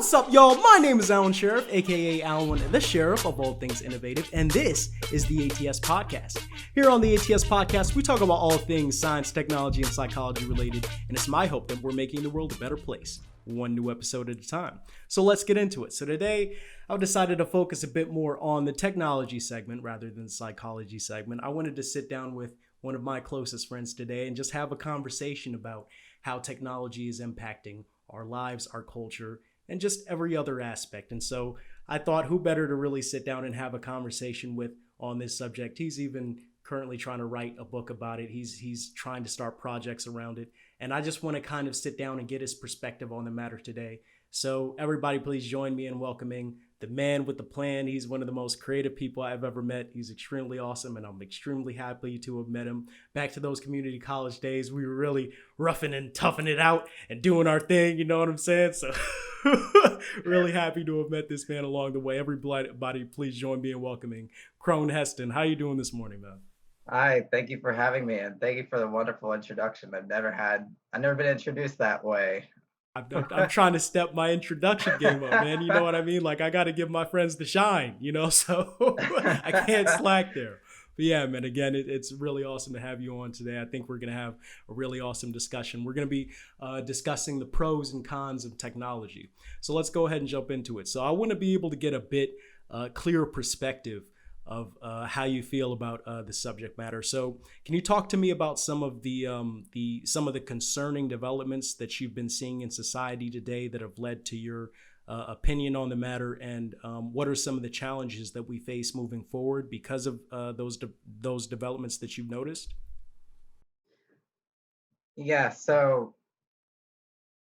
What's up, y'all? My name is Alan Sheriff, aka Alan, the Sheriff of all things innovative, and this is the ATS Podcast. Here on the ATS Podcast, we talk about all things science, technology, and psychology related, and it's my hope that we're making the world a better place, one new episode at a time. So let's get into it. So today, I've decided to focus a bit more on the technology segment rather than the psychology segment. I wanted to sit down with one of my closest friends today and just have a conversation about how technology is impacting our lives, our culture, and just every other aspect. And so I thought, who better to really sit down and have a conversation with on this subject? He's even currently trying to write a book about it. He's trying to start projects around it. And I just want to kind of sit down and get his perspective on the matter today. So everybody, please join me in welcoming the man with the plan. He's one of the most creative people I've ever met. He's extremely awesome, and I'm extremely happy to have met him. Back to those community college days, we were really roughing and toughing it out and doing our thing, you know what I'm saying? So really happy to have met this man along the way. Everybody, please join me in welcoming Chrone Heston. How you doing this morning, man? Hi, thank you for having me, and thank you for the wonderful introduction. I've never been introduced that way. I'm trying to step my introduction game up, man. You know what I mean? Like, I got to give my friends the shine, you know, so I can't slack there. But yeah, man, again, it's really awesome to have you on today. I think we're going to have a really awesome discussion. We're going to be discussing the pros and cons of technology. So let's go ahead and jump into it. So I want to be able to get a bit clearer perspective of how you feel about the subject matter. So can you talk to me about some of the concerning developments that you've been seeing in society today that have led to your opinion on the matter, and what are some of the challenges that we face moving forward because of those developments that you've noticed? Yeah, so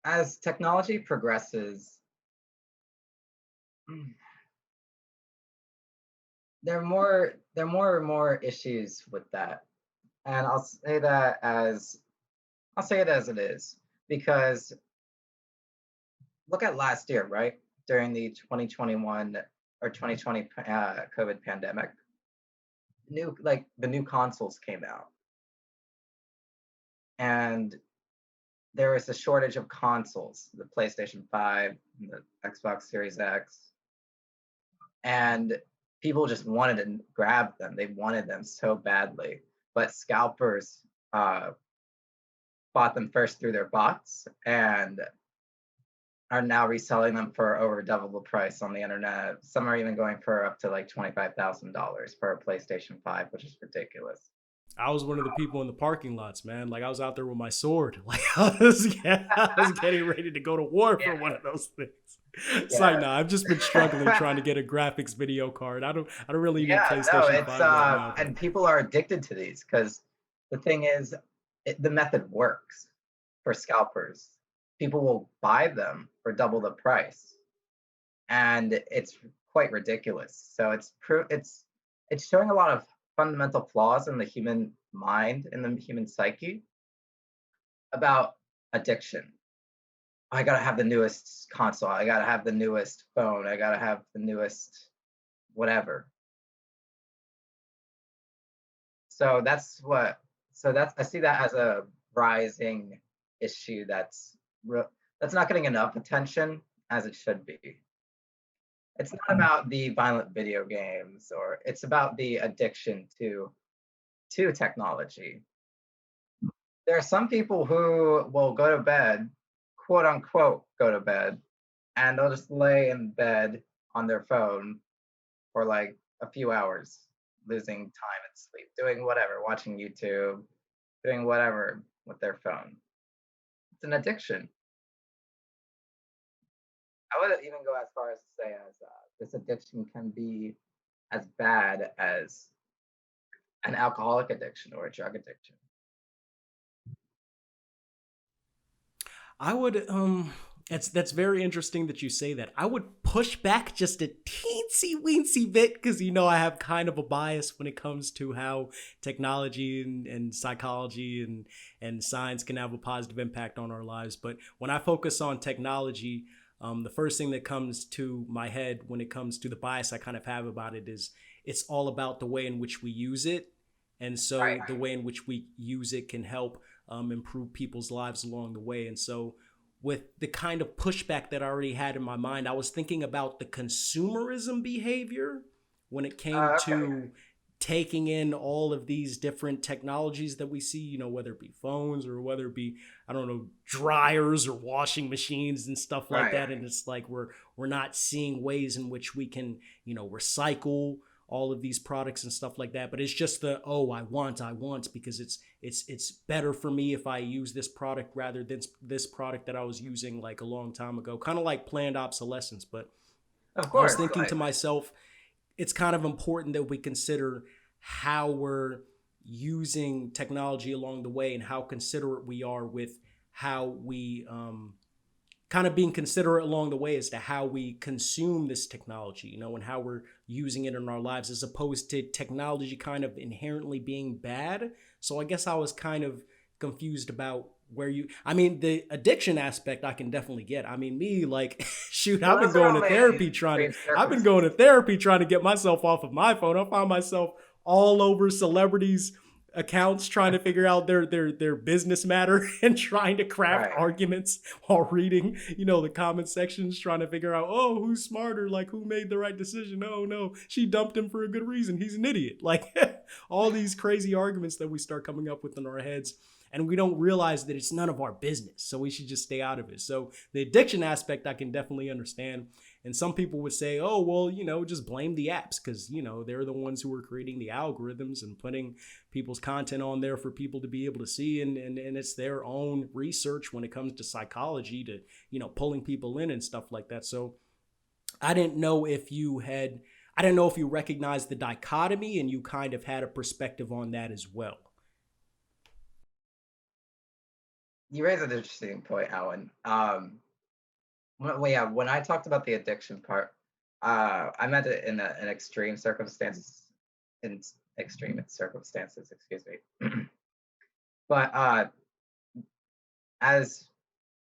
as technology progresses, there are more and more issues with that. And I'll say it as it is, because look at last year, right? During the 2021 or 2020 COVID pandemic, the new consoles came out, and there was a shortage of consoles, the PlayStation 5, the Xbox Series X, and people just wanted to grab them. They wanted them so badly, but scalpers bought them first through their bots and are now reselling them for over double the price on the internet. Some are even going for up to like $25,000 for a PlayStation 5, which is ridiculous. I was one of the people in the parking lots, man. Like, I was out there with my sword. Like, I was getting ready to go to war for one of those things. It's like, nah, I've just been struggling trying to get a graphics video card. I don't really need PlayStation 5 right now. And people are addicted to these because the thing is, the method works for scalpers. People will buy them for double the price, and it's quite ridiculous. So it's showing a lot of fundamental flaws in the human mind, in the human psyche, about addiction. I gotta have the newest console. I gotta have the newest phone. I gotta have the newest whatever. I see that as a rising issue that's not getting enough attention as it should be. It's not about the violent video games, or it's about the addiction to technology. There are some people who will go to bed, quote unquote, go to bed, and they'll just lay in bed on their phone for like a few hours, losing time and sleep, doing whatever, watching YouTube, doing whatever with their phone. It's an addiction. I would even go as far as to say this addiction can be as bad as an alcoholic addiction or a drug addiction. I would that's very interesting that you say that. I would push back just a teensy weensy bit because, you know, I have kind of a bias when it comes to how technology and psychology and science can have a positive impact on our lives. But when I focus on technology, the first thing that comes to my head when it comes to the bias I kind of have about it is it's all about the way in which we use it. And so the way in which we use it can help improve people's lives along the way. And so with the kind of pushback that I already had in my mind. I was thinking about the consumerism behavior when it came Okay. to taking in all of these different technologies that we see, you know, whether it be phones or whether it be, I don't know, dryers or washing machines and stuff like Right. that. And it's like we're not seeing ways in which we can, you know, recycle all of these products and stuff like that. But it's just the, oh, I want because it's better for me if I use this product rather than this product that I was using like a long time ago. Kind of like planned obsolescence. But Of I was course. thinking to myself, it's kind of important that we consider how we're using technology along the way and how considerate we are with how we kind of being considerate along the way as to how we consume this technology, you know, and how we're using it in our lives, as opposed to technology kind of inherently being bad. So I guess I was kind of confused about the addiction aspect I can definitely get. I mean, me, like, shoot, Well, I've been those are going to only therapy trying to get myself off of my phone. I find myself all over celebrities' accounts trying to figure out their business matter and trying to craft Right. arguments while reading, you know, the comment sections, trying to figure out, oh, who's smarter? Like, who made the right decision? Oh, no, she dumped him for a good reason. He's an idiot. Like, all these crazy arguments that we start coming up with in our heads. And we don't realize that it's none of our business. So we should just stay out of it. So the addiction aspect, I can definitely understand. And some people would say, oh, well, you know, just blame the apps because, you know, they're the ones who are creating the algorithms and putting people's content on there for people to be able to see. And it's their own research when it comes to psychology to, you know, pulling people in and stuff like that. So I didn't know if you recognized the dichotomy and you kind of had a perspective on that as well. You raise an interesting point, Alan. When I talked about the addiction part, I meant it in extreme circumstances, excuse me. But as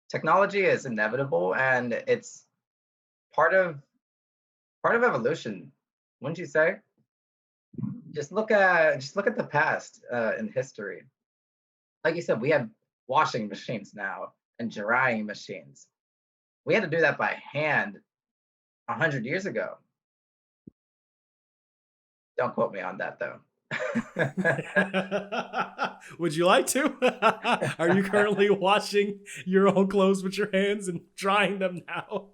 technology is inevitable and it's part of evolution, wouldn't you say? Just look at the past in history. Like you said, we have washing machines now and drying machines. We had to do that by hand 100 years ago. Don't quote me on that, though. Would you like to? Are you currently washing your own clothes with your hands and drying them now?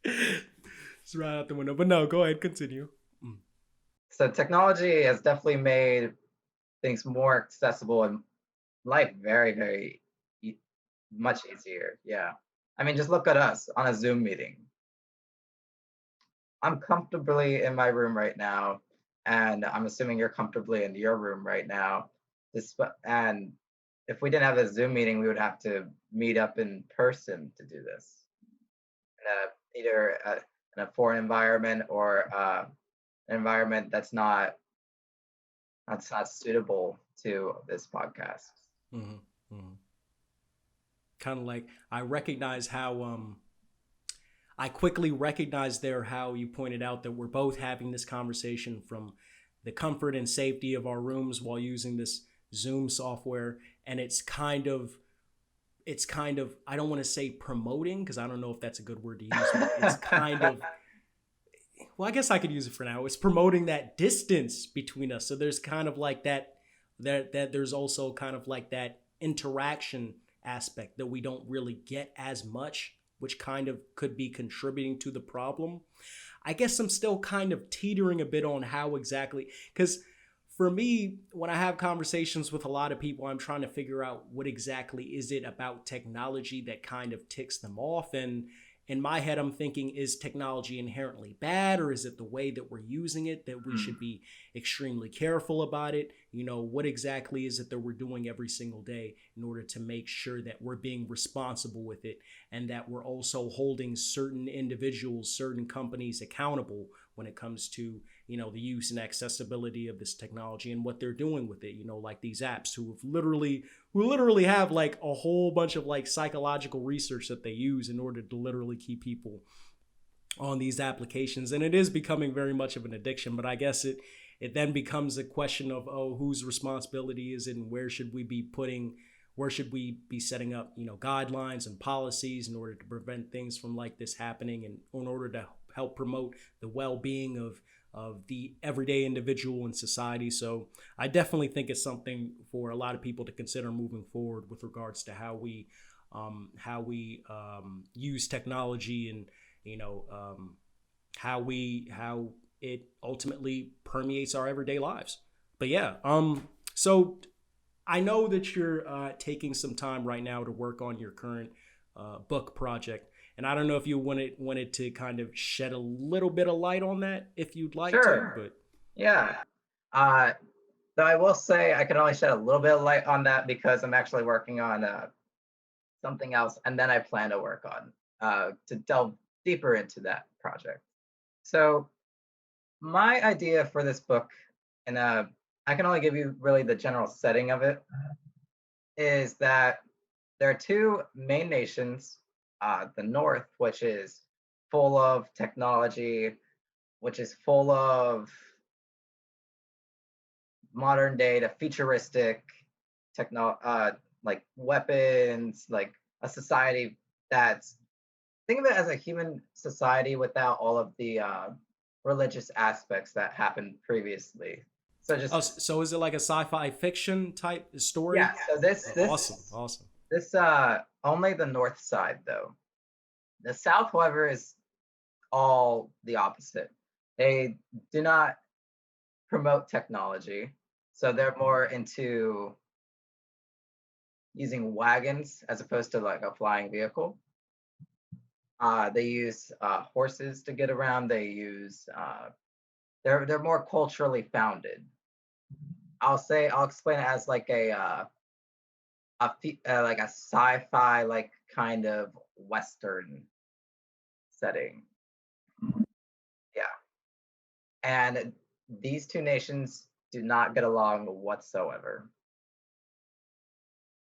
It's right out the window. But no, go ahead, continue. So technology has definitely made things more accessible and life very, very much easier. Yeah. I mean, just look at us on a Zoom meeting. I'm comfortably in my room right now, and I'm assuming you're comfortably in your room right now. And if we didn't have a Zoom meeting, we would have to meet up in person to do this, either in a foreign environment or an environment that's not suitable to this podcast. Mm-hmm. Mm-hmm. Kind of like I recognize how I quickly recognized there how you pointed out that we're both having this conversation from the comfort and safety of our rooms while using this Zoom software, and it's kind of I don't want to say promoting because I don't know if that's a good word to use, but it's kind of, well, I guess I could use it for now. It's promoting that distance between us. So there's kind of like that there's also kind of like that interaction aspect that we don't really get as much, which kind of could be contributing to the problem. I guess I'm still kind of teetering a bit on how exactly, because for me, when I have conversations with a lot of people, I'm trying to figure out what exactly is it about technology that kind of ticks them off. And in my head, I'm thinking, is technology inherently bad, or is it the way that we're using it that we should be extremely careful about it? You know, what exactly is it that we're doing every single day in order to make sure that we're being responsible with it and that we're also holding certain individuals, certain companies accountable when it comes to, you know, the use and accessibility of this technology and what they're doing with it, you know, like these apps who literally have like a whole bunch of like psychological research that they use in order to literally keep people on these applications. And it is becoming very much of an addiction, but I guess it then becomes a question of, oh, whose responsibility is it and where should we be putting where should we be setting up, guidelines and policies in order to prevent things from like this happening, and in order to help promote the well-being of the everyday individual in society. So I definitely think it's something for a lot of people to consider moving forward with regards to how we use technology, and how it ultimately permeates our everyday lives. But yeah, so I know that you're taking some time right now to work on your current book project. And I don't know if you wanted to kind of shed a little bit of light on that, if you'd like Sure. to. But Yeah. Though I will say I can only shed a little bit of light on that because I'm actually working on something else, and then I plan to work on to delve deeper into that project. So my idea for this book, and I can only give you really the general setting of it, is that there are two main nations. The North, which is full of technology, which is full of modern day to futuristic like weapons, like a society that's, think of it as a human society without all of the religious aspects that happened previously. So is it like a sci-fi fiction type story? Yeah. So this Awesome. This only the north side though. The south, however, is all the opposite. They do not promote technology, so they're more into using wagons as opposed to like a flying vehicle. They use horses to get around. They use they're more culturally founded. I'll explain it as like like a sci-fi like kind of Western setting. Yeah. And these two nations do not get along whatsoever.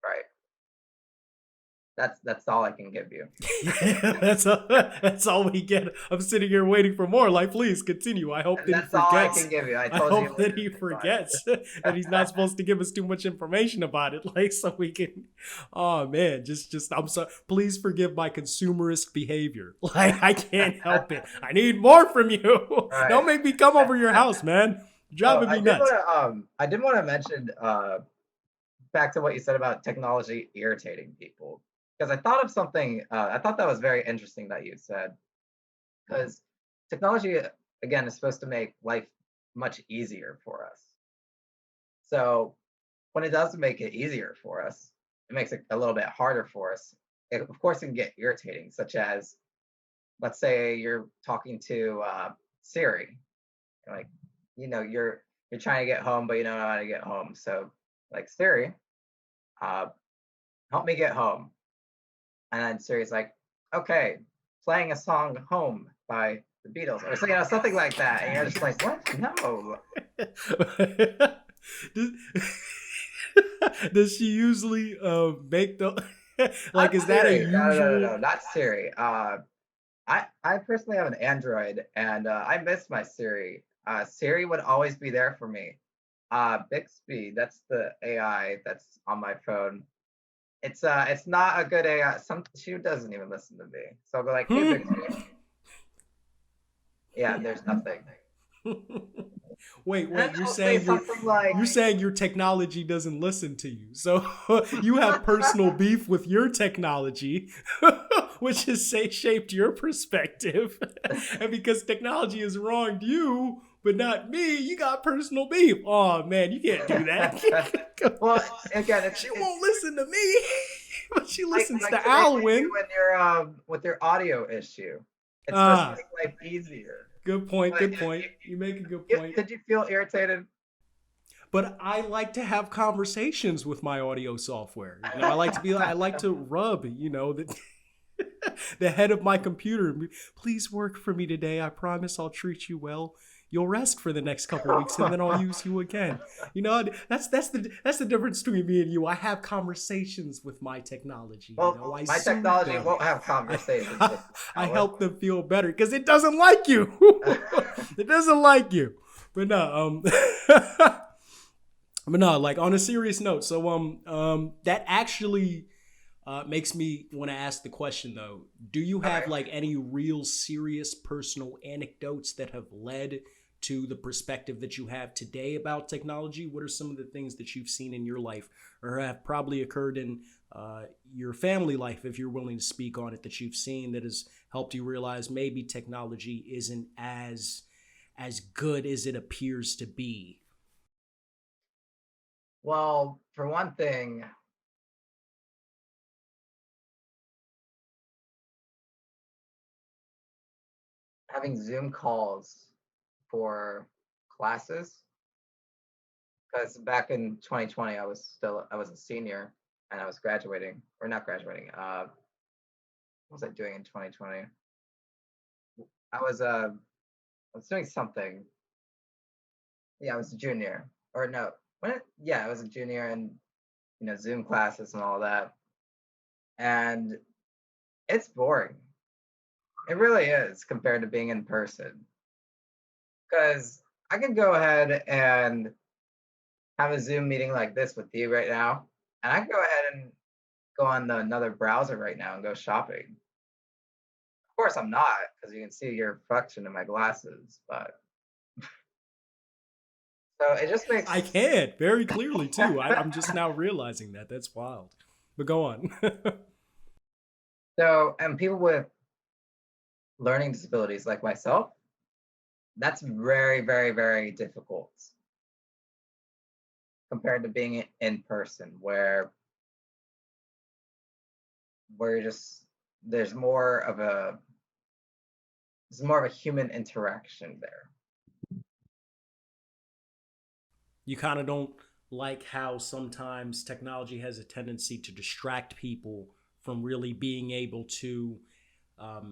Right. That's all I can give you. Yeah, that's all we get. I'm sitting here waiting for more. Like, please continue. I hope that That's he all I forgets. can give you. I I told you. hope that he forgets that he's not supposed to give us too much information about it, like so we can. Oh man, just I'm sorry. Please forgive my consumerist behavior. Like I can't help it. I need more from you. Right. Don't make me come over your house, man. You're driving me nuts. I did want to mention back to what you said about technology irritating people, because I thought of something. I thought that was very interesting that you said, because technology again is supposed to make life much easier for us. So when it does make it easier for us, it makes it a little bit harder for us. Of course, it can get irritating, such as, let's say you're talking to Siri, like you're trying to get home, but you don't know how to get home. So like, Siri, help me get home. And then Siri's like, okay, playing a song "Home" by the Beatles, or so, something like that. And you're just like, what? No. Does she usually make the like? Is that Siri. a usual? No, not Siri. I personally have an Android, and I miss my Siri. Siri would always be there for me. Bixby, that's the AI that's on my phone. It's not a good AI. She doesn't even listen to me. So I'll be like, hey Bixby. Yeah, there's nothing. Wait, And like, you're saying your technology doesn't listen to you. So you have personal beef with your technology, which has shaped your perspective. And because technology has wronged you, but not me, you got personal beef. Oh man, you can't do that. Well, again, she won't listen to me, but she listens to today Alwyn. When you're with your audio issue, it's supposed to make life easier. Good point. Good point. You make a good point. Did you feel irritated? But I like to have conversations with my audio software. I like to rub, the head of my computer. Please work for me today. I promise I'll treat you well. You'll rest for the next couple of weeks, and then I'll use you again. That's the difference between me and you. I have conversations with my technology. Well, my technology won't have conversations. I help them feel better because it doesn't like you. It doesn't like you. But no, But no, like on a serious note. So that actually makes me want to ask the question though. Do you have Okay. like any real serious personal anecdotes that have led to the perspective that you have today about technology? What are some of the things that you've seen in your life or have probably occurred in your family life, if you're willing to speak on it, that you've seen that has helped you realize maybe technology isn't as good as it appears to be? Well, for one thing, having Zoom calls for classes, because back in 2020, I was a senior and I was graduating, or not graduating. What was I doing in 2020? I was uh, I was doing something. Yeah, I was a junior, or no, yeah, I was a junior, and Zoom classes and all that, and it's boring. It really is compared to being in person. Because I can go ahead and have a Zoom meeting like this with you right now, and I can go ahead and go on another browser right now and go shopping. Of course, I'm not, because you can see your reflection in my glasses. But so it just I makes can very clearly too. I'm just now realizing that. That's wild. But go on. so, and people with learning disabilities like myself, that's very, very, very difficult compared to being in person, where you're just there's more of a there's more of a human interaction there. You kind of don't like how sometimes technology has a tendency to distract people from really being able to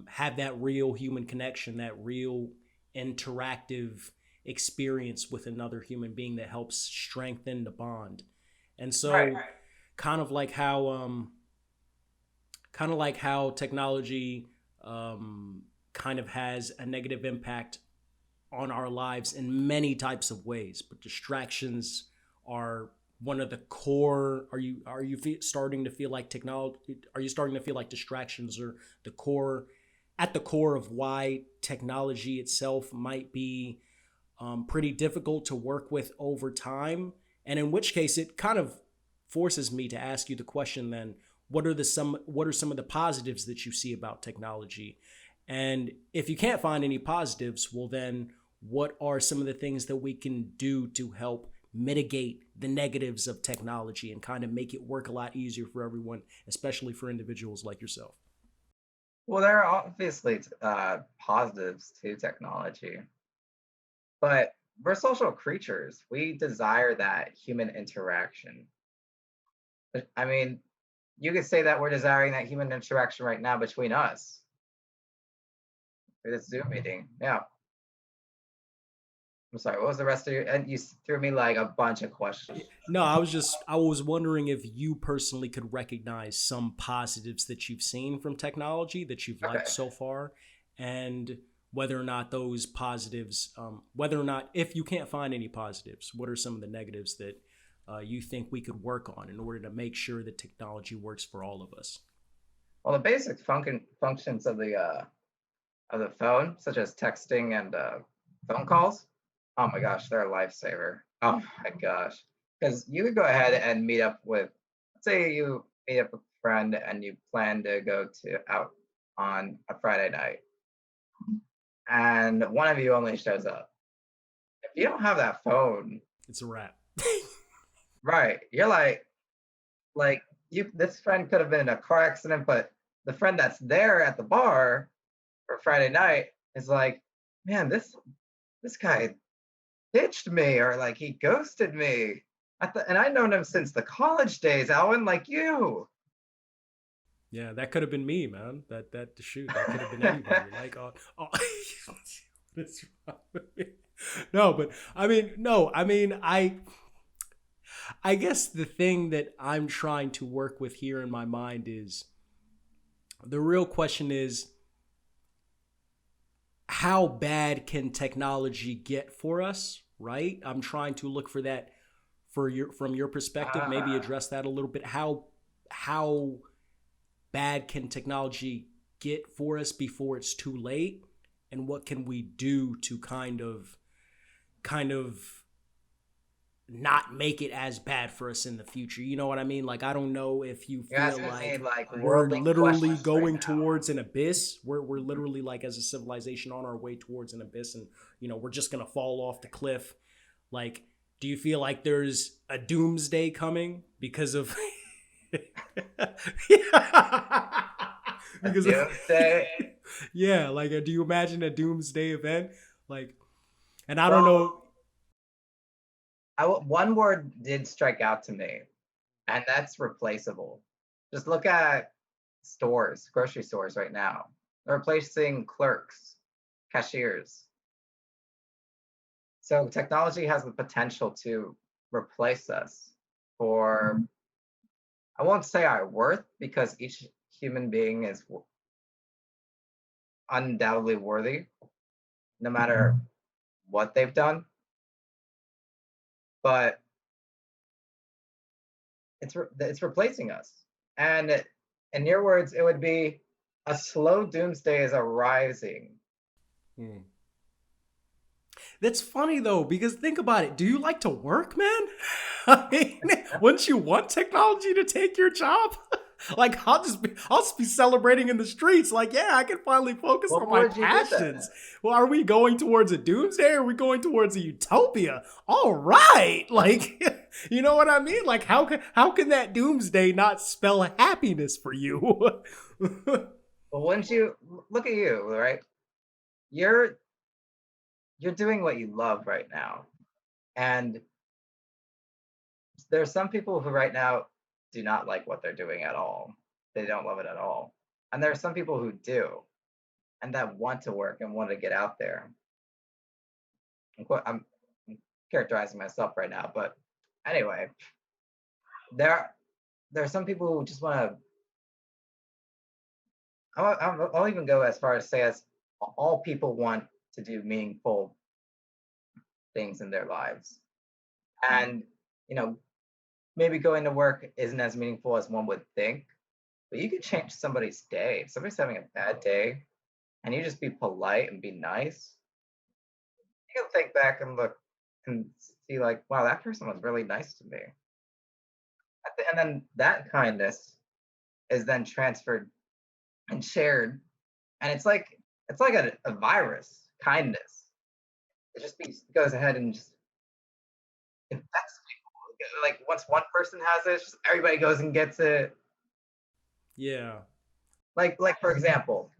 have that real human connection, that real interactive experience with another human being that helps strengthen the bond. And Right. so, kind of like how technology kind of has a negative impact on our lives in many types of ways, but distractions are one of the core. Starting to feel like technology? Are you starting to feel like distractions are the core, at the core of why technology itself might be pretty difficult to work with over time? And in which case, it kind of forces me to ask you the question then: what are some of the positives that you see about technology? And if you can't find any positives, well then what are some of the things that we can do to help mitigate the negatives of technology and kind of make it work a lot easier for everyone, especially for individuals like yourself? Well, there are obviously positives to technology, but we're social creatures. We desire that human interaction. I mean, you could say that we're desiring that human interaction right now between us through this Zoom meeting. Yeah. I'm sorry. What was the rest of your? And you threw me like a bunch of questions. No, I was wondering if you personally could recognize some positives that you've seen from technology that you've liked Okay. so far, and whether or not those positives, whether or not, if you can't find any positives, what are some of the negatives that you think we could work on in order to make sure that technology works for all of us? Well, the basic functions of the phone, such as texting and phone calls, oh my gosh, they're a lifesaver. Oh my gosh. Because you could go ahead and meet up with, let's say you meet up with a friend and you plan to go to out on a Friday night, and one of you only shows up. If you don't have that phone, It's a wrap. right, you're like you this friend could have been in a car accident, but the friend that's there at the bar for Friday night is like, man, this guy ditched me, or like he ghosted me. And I've known him since the college days, Alwyn, like you. Yeah, that could have been me, man. That could have been anybody. Like, what's wrong with me? No, but I mean, I guess the thing that I'm trying to work with here in my mind is the real question is how bad can technology get for us, right? I'm trying to look for that from your perspective? Maybe address that a little bit. How bad can technology get for us before it's too late, and what can we do to kind of not make it as bad for us in the future? You know what I mean? Like, I don't know if you You're feel asking me like we're worldly literally questions going right now. towards an abyss. We're literally, like, as a civilization, on our way towards an abyss, and we're just gonna fall off the cliff. Like, do you feel like there's a doomsday coming because of because Doomsday? yeah, like, do you imagine a doomsday event? Like, and I don't know. One word did strike out to me, and that's replaceable. Just look at stores, grocery stores right now. They're replacing clerks, cashiers. So technology has the potential to replace us for, I won't say our worth, because each human being is undoubtedly worthy, no matter what they've done. But it's replacing us. And in your words, it would be a slow doomsday is arising. Hmm. That's funny though, because think about it. Do you like to work, man? I mean, wouldn't you want technology to take your job? Like, I'll just be celebrating in the streets. Like, yeah, I can finally focus on my passions. Well, are we going towards a doomsday, or are we going towards a utopia? All right, like, you know what I mean? Like, how can that doomsday not spell happiness for you? Well, wouldn't you look at you, right? You're doing what you love right now, and there are some people who right now do not like what they're doing at all. They don't love it at all. And there are some people who do, and that want to work and want to get out there. I'm characterizing myself right now, but anyway, there are some people who just want to. I'll even go as far as say as all people want to do meaningful things in their lives, and maybe going to work isn't as meaningful as one would think, but you could change somebody's day. If somebody's having a bad day and you just be polite and be nice, you can think back and look and see like, wow, that person was really nice to me. And then that kindness is then transferred and shared. And it's like a virus, kindness. It just goes ahead and just infects people. Like once one person has it, just everybody goes and gets it. Yeah. Like for example,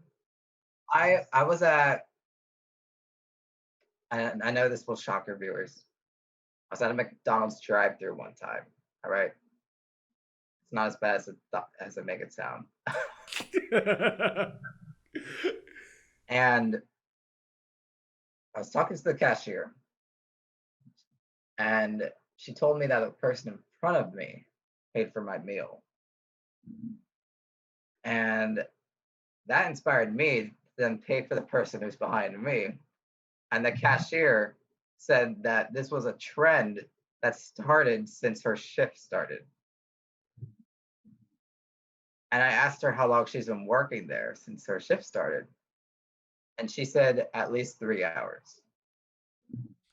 I was at, and I know this will shock your viewers. I was at a McDonald's drive-thru one time. All right, it's not as bad as it make it sound. And I was talking to the cashier, and she told me that the person in front of me paid for my meal. And that inspired me to then pay for the person who's behind me. And the cashier said that this was a trend that started since her shift started. And I asked her how long she's been working there since her shift started. And she said at least 3 hours.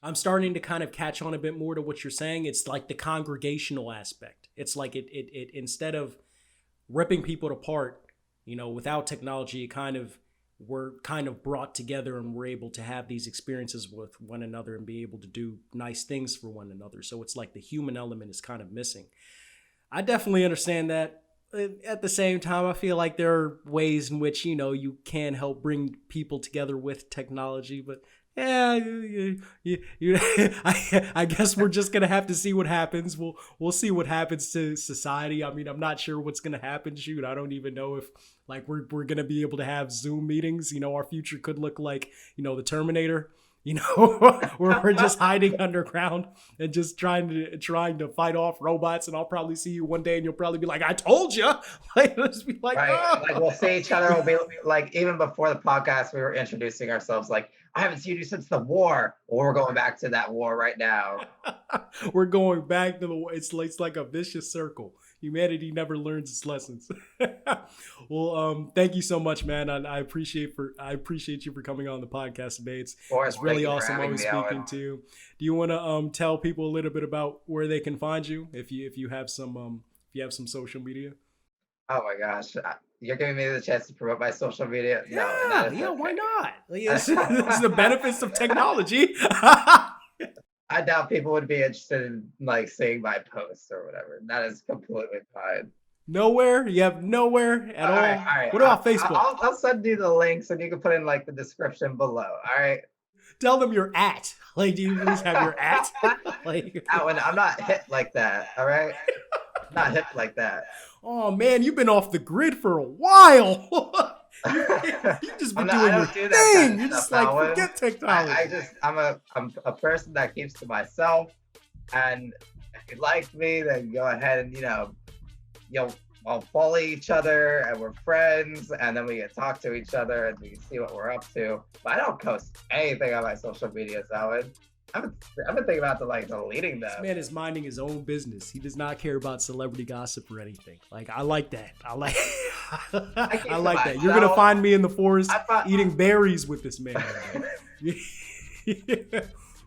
I'm starting to kind of catch on a bit more to what you're saying. It's like the congregational aspect. It's like it instead of ripping people apart, without technology, we're kind of brought together, and we're able to have these experiences with one another and be able to do nice things for one another. So it's like the human element is kind of missing. I definitely understand that. At the same time, I feel like there are ways in which, you can help bring people together with technology, but yeah, I guess we're just gonna have to see what happens. We'll see what happens to society. I mean, I'm not sure what's gonna happen. Shoot, I don't even know if we're gonna be able to have Zoom meetings. Our future could look like the Terminator. You know, we're just hiding underground and just trying to fight off robots. And I'll probably see you one day, and you'll probably be like, "I told you." Like, just be like, right. "Oh." Like we'll see each other. We'll be like, even before the podcast, we were introducing ourselves. Like, I haven't seen you since the war. Well, we're going back to that war right now. We're going back to the. It's like a vicious circle. Humanity never learns its lessons. Well, thank you so much, man. I appreciate you for coming on the podcast today. It's really awesome always speaking to you. Do you want to tell people a little bit about where they can find you if you have some social media? Oh my gosh. You're giving me the chance to promote my social media? Yeah, yeah, okay. Why not? This is the benefits of technology. I doubt people would be interested in like seeing my posts or whatever. That is completely fine. Nowhere? You have nowhere at all? Right. What about Facebook? I'll send you the links and you can put in like the description below. All right. Tell them your at. Like, do you at least have your at? Like, I'm not hip like that. All right. Not hip like that. Oh man, you've been off the grid for a while. You just been doing your thing. You're just like, forget technology. I'm a person that keeps to myself, and if you like me, then go ahead and I'll follow each other, and we're friends, and then we can talk to each other and we can see what we're up to. But I don't post anything on my social media, Owen. I've been thinking about deleting them. This man is minding his own business. He does not care about celebrity gossip or anything. Like, I like that. I like that. You're gonna find me in the forest eating berries with this man.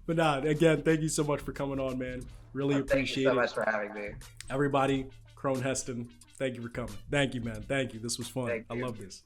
But nah, again, thank you so much for coming on, man. Really appreciate it. Thank you so much for having me. Everybody, Chrone Heston, thank you for coming. Thank you, man. Thank you. This was fun. I love this.